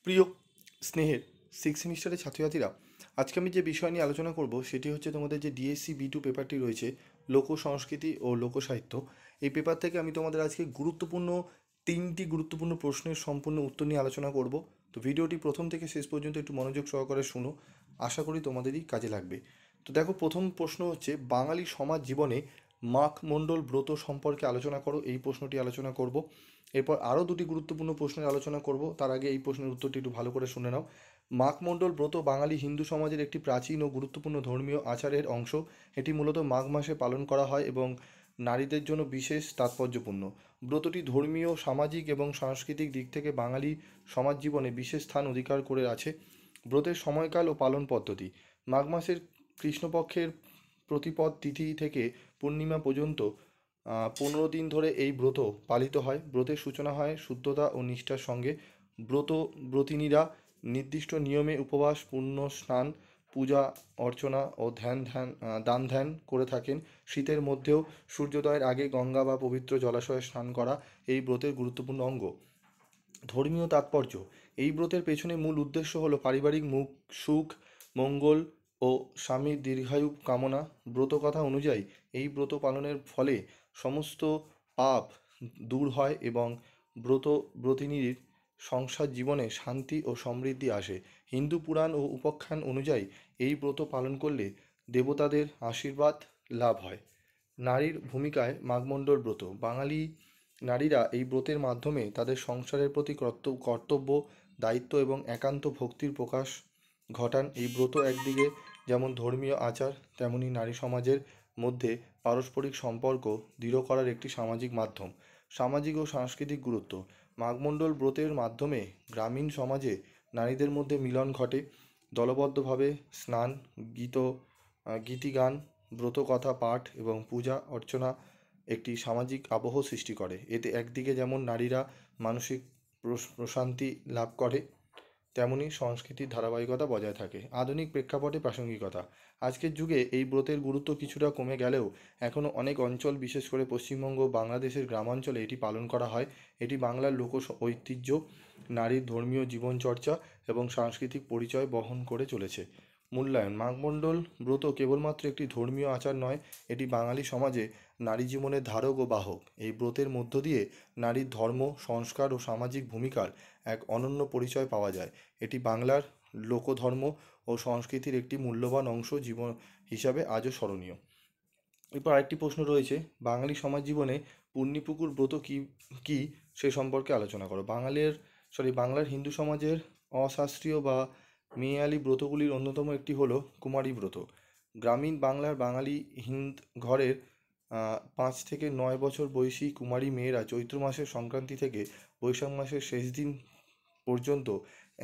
প্রিয় স্নেহের সিক্স সেমিস্টারের ছাত্রছাত্রীরা, আজকে আমি যে বিষয় নিয়ে আলোচনা করব সেটি হচ্ছে তোমাদের যে ডিএসসি বি2 পেপারটি রয়েছে, লোক সংস্কৃতি ও লোকসাহিত্য। এই পেপার থেকে আমি তোমাদের আজকে তিনটি গুরুত্বপূর্ণ প্রশ্নের সম্পূর্ণ উত্তর নিয়ে আলোচনা করব। তো ভিডিওটি প্রথম থেকে শেষ পর্যন্ত একটু মনোযোগ সহকারে শুনো, আশা করি তোমাদেরই কাজে লাগবে। তো দেখো, প্রথম প্রশ্ন হচ্ছে বাঙালি সমাজ জীবনে মাখ মণ্ডল ব্রত সম্পর্কে আলোচনা করো। এই প্রশ্নটি আলোচনা করব। এরপর আরও দুটি গুরুত্বপূর্ণ প্রশ্নের আলোচনা করব, তার আগে এই প্রশ্নের উত্তরটি একটু ভালো করে শুনে নাও। মাঘমণ্ডল ব্রত বাঙালি হিন্দু সমাজের একটি প্রাচীন ও গুরুত্বপূর্ণ ধর্মীয় আচারের অংশ। এটি মূলত মাঘ মাসে পালন করা হয় এবং নারীদের জন্য বিশেষ তাৎপর্যপূর্ণ। ব্রতটি ধর্মীয়, সামাজিক এবং সাংস্কৃতিক দিক থেকে বাঙালি সমাজ জীবনে বিশেষ স্থান অধিকার করে আছে। ব্রতের সময়কাল ও পালন পদ্ধতি: মাঘ মাসের কৃষ্ণপক্ষের প্রতিপদ তিথি থেকে পূর্ণিমা পর্যন্ত 15 দিন ধরে এই ব্রত পালিত হয়। ব্রতের সূচনা হয় শুদ্ধতা ও নিষ্ঠার সঙ্গে। ব্রতিনীরা নির্দিষ্ট নিয়মে উপবাস, পুণ্য স্নান, পূজা অর্চনা ও দান ধ্যান করে থাকেন। শীতের মধ্যেও সূর্যোদয়ের আগে গঙ্গা বা পবিত্র জলাশয়ে স্নান করা এই ব্রতের গুরুত্বপূর্ণ অঙ্গ। ধর্মীয় তাৎপর্য: এই ব্রতের পেছনে মূল উদ্দেশ্য হল পারিবারিক সুখ, মঙ্গল ও স্বামীর দীর্ঘায়ু কামনা। ব্রতকথা অনুযায়ী এই ব্রত পালনের ফলে সমস্ত পাপ দূর হয় এবং ব্রতিনীর সংসার জীবনে শান্তি ও সমৃদ্ধি আসে। হিন্দু পুরাণ ও উপাখ্যান অনুযায়ী এই ব্রত পালন করলে দেবতাদের আশীর্বাদ লাভ হয়। নারীর ভূমিকায় মাঘমণ্ডল ব্রত: বাঙালি নারীরা এই ব্রতের মাধ্যমে তাদের সংসারের প্রতি কর্তব্য, দায়িত্ব এবং একান্ত ভক্তির প্রকাশ ঘটান। এই ব্রত একদিকে যেমন ধর্মীয় আচার, তেমনি নারী সমাজের মধ্যে পারস্পরিক সম্পর্ক দৃঢ় করার একটি সামাজিক মাধ্যম। সামাজিক ও সাংস্কৃতিক গুরুত্ব: মাঘমণ্ডল ব্রতের মাধ্যমে গ্রামীণ সমাজে নারীদের মধ্যে মিলন ঘটে। দলবদ্ধভাবে স্নান, গীতিগান, ব্রতকথা পাঠ এবং পূজা অর্চনা একটি সামাজিক আবহ সৃষ্টি করে। এতে একদিকে যেমন নারীরা মানসিক প্রশান্তি লাভ করে, তেমনি সংস্কৃতির ধারাবাহিকতা বজায় থাকে। আধুনিক প্রেক্ষাপটে প্রাসঙ্গিকতা: আজকের যুগে এই ব্রতের গুরুত্ব কিছুটা কমে গেলেও এখনও অনেক অঞ্চল, বিশেষ করে পশ্চিমবঙ্গ ও বাংলাদেশের গ্রামাঞ্চলে এটি পালন করা হয়। এটি বাংলার ঐতিহ্য, নারীর ধর্মীয় জীবনচর্চা এবং সাংস্কৃতিক পরিচয় বহন করে চলেছে। মূল্যায়ন: মাঘমণ্ডল ব্রত কেবলমাত্র একটি ধর্মীয় আচার নয়, এটি বাঙালি সমাজে নারী জীবনের ধারক ও বাহক। এই ব্রতের মধ্য দিয়ে নারীর ধর্ম, সংস্কার ও সামাজিক ভূমিকার এক অনন্য পরিচয় পাওয়া যায়। এটি বাংলার লোকধর্ম ও সংস্কৃতির একটি মূল্যবান অংশ জীবন হিসাবে আজও স্মরণীয়। এরপর আরেকটি প্রশ্ন রয়েছে, বাঙালি সমাজ জীবনে পুণ্যিপুকুর ব্রত কি সে সম্পর্কে আলোচনা করো। বাংলার হিন্দু সমাজের অশাস্ত্রীয় বা মেয়ালি ব্রতগুলির অন্যতম একটি হলো কুমারী ব্রত। গ্রামীণ বাংলার বাঙালি ঘরের 5 থেকে 9 বছর বয়সী কুমারী মেয়েরা চৈত্র মাসের সংক্রান্তি থেকে বৈশাখ মাসের শেষ দিন পর্যন্ত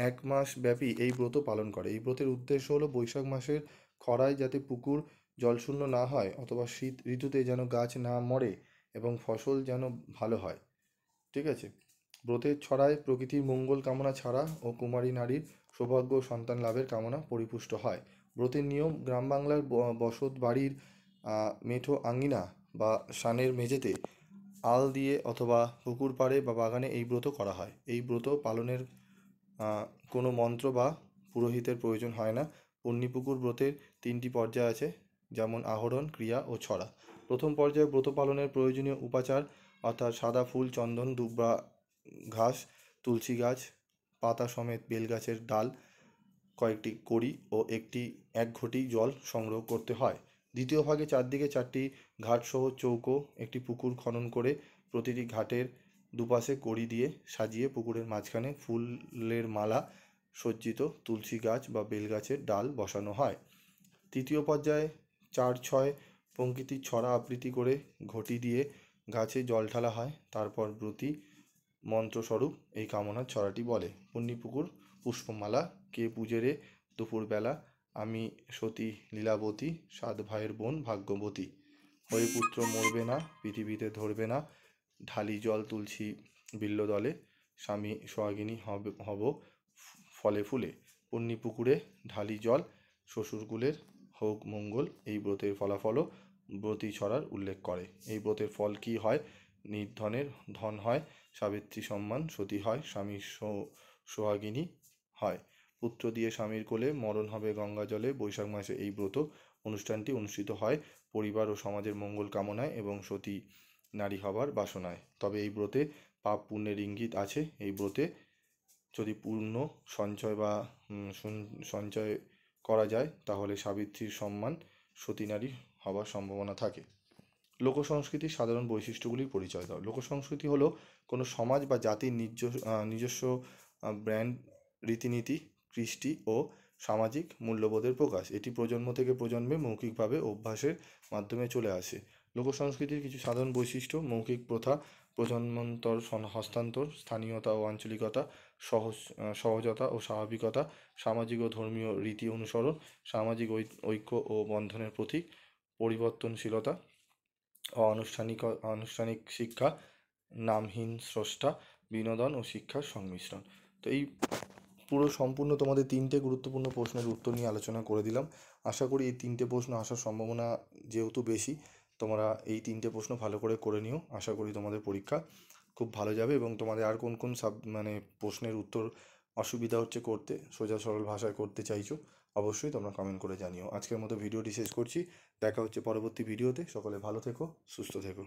1 মাস ব্যাপী এই ব্রত পালন করে। এই ব্রতের উদ্দেশ্য হলো বৈশাখ মাসের খরায় যাতে পুকুর জলশূন্য না হয়, অথবা শীত ঋতুতে যেন গাছ না মরে এবং ফসল যেন ভালো হয়। ঠিক আছে। ব্রতের ছড়ায় প্রকৃতির মঙ্গল কামনা ছাড়া ও কুমারী নারীর সৌভাগ্য ও সন্তান লাভের কামনা পরিপুষ্ট হয়। ব্রতের নিয়ম: গ্রাম বাংলার বসত বাড়ির মেঠো আঙিনা বা সানের মেঝেতে আল দিয়ে অথবা পুকুর পাড়ে বা বাগানে এই ব্রত করা হয়। এই ব্রত পালনের কোনো মন্ত্র বা পুরোহিতের প্রয়োজন হয় না। পুণ্যিপুকুর ব্রতের 3টি পর্যায় আছে, যেমন আহরণ, ক্রিয়া ও ছড়া। প্রথম পর্যায়ে ব্রত পালনের প্রয়োজনীয় উপাচার অর্থাৎ সাদা ফুল, চন্দন, দুব্রা ঘাস, তুলসী গাছ পাতা সমেত বেলগাছের ডাল, কয়েকটি কড়ি ও এক ঘটি জল সংগ্রহ করতে হয়। দ্বিতীয় ভাগে চারদিকে 4টি ঘাটসহ চৌকো একটি পুকুর খনন করে প্রতিটি ঘাটের দুপাশে কড়ি দিয়ে সাজিয়ে পুকুরের মাঝখানে ফুলের মালা সজ্জিত তুলসী গাছ বা বেলগাছের ডাল বসানো হয়। তৃতীয় পর্যায়ে 4-6 পংক্তির ছড়া আবৃত্তি করে ঘটি দিয়ে গাছে জল ঢালা হয়। তারপর ব্রতী মন্ত্রস্বরূপ এই কামনার ছড়াটি বলে: পুণ্যিপুকুর পুষ্পমালা, কে পূজে রে দুপুরবেলা, আমি সতী লীলাবতী, 7 ভাইয়ের বোন ভাগ্যবতী, হয়ে পুত্র মরবে না, পৃথিবীতে ধরবে না, ঢালি জল তুলসী বিল্বদলে, স্বামী সোহাগিনী হব ফলে ফুলে, পুণ্যিপুকুরে ঢালি জল, শ্বশুরকুলের হোক মঙ্গল। এই ব্রতের ফলাফলও ব্রতী ছড়ার উল্লেখ করে। এই ব্রতের ফল কি হয়? নির্ধনের ধন হয়, সাবিত্রী সম্মান, সতী হয় স্বামী সোহাগিনী, হয়। পুত্র দিয়ে স্বামীর কোলে, মরণ হবে গঙ্গা জলে, বৈশাখ মাসে এই ব্রত অনুষ্ঠানটি অনুষ্ঠিত হয় পরিবার ও সমাজের মঙ্গল কামনায় এবং সতী নারী হবার বাসনায়। তবে এই ব্রতে পাপ পুণ্যের ইঙ্গিত আছে। এই ব্রতে যদি পুণ্য সঞ্চয় বা সঞ্চয় করা যায় তাহলে সাবিত্রীর সম্মান সতী নারী হবার সম্ভাবনা থাকে। লোকসংস্কৃতির সাধারণ বৈশিষ্ট্যগুলির পরিচয় দাও। লোকসংস্কৃতি হলো কোনো সমাজ বা জাতির নিজস্ব ব্র্যান্ড, রীতিনীতি, কৃষ্টি ও সামাজিক মূল্যবোধের প্রকাশ। এটি প্রজন্ম থেকে প্রজন্মে মৌখিকভাবে অভ্যাসের মাধ্যমে চলে আসে। লোকসংস্কৃতির কিছু সাধারণ বৈশিষ্ট্য: মৌখিক প্রথা, প্রজন্মান্তর হস্তান্তর, স্থানীয়তা ও আঞ্চলিকতা, সহজতা ও স্বাভাবিকতা, সামাজিক ও ধর্মীয় রীতি অনুসরণ, সামাজিক ঐক্য ও বন্ধনের প্রতীক, পরিবর্তনশীলতা, আনুষ্ঠানিক শিক্ষা, নামহীন স্রষ্টা, বিনোদন ও শিক্ষার সংমিশ্রণ। তো এই পুরো সম্পূর্ণ তোমাদের 3টে গুরুত্বপূর্ণ প্রশ্নের উত্তর নিয়ে আলোচনা করে দিলাম। আশা করি এই 3টে প্রশ্ন আসার সম্ভাবনা যেহেতু বেশি, তোমরা এই 3টে প্রশ্ন ভালো করে নিও। আশা করি তোমাদের পরীক্ষা খুব ভালো যাবে এবং তোমাদের আর কোন কোন প্রশ্নের উত্তর অসুবিধা হচ্ছে করতে, সোজা সরল ভাষায় করতে চাইছো, অবশ্যই তোমরা কমেন্ট করে জানিও। আজকের মতো ভিডিওটি শেষ করছি। দেখা হচ্ছে পরবর্তী ভিডিওতে। সকলে ভালো থেকো, সুস্থ থেকো।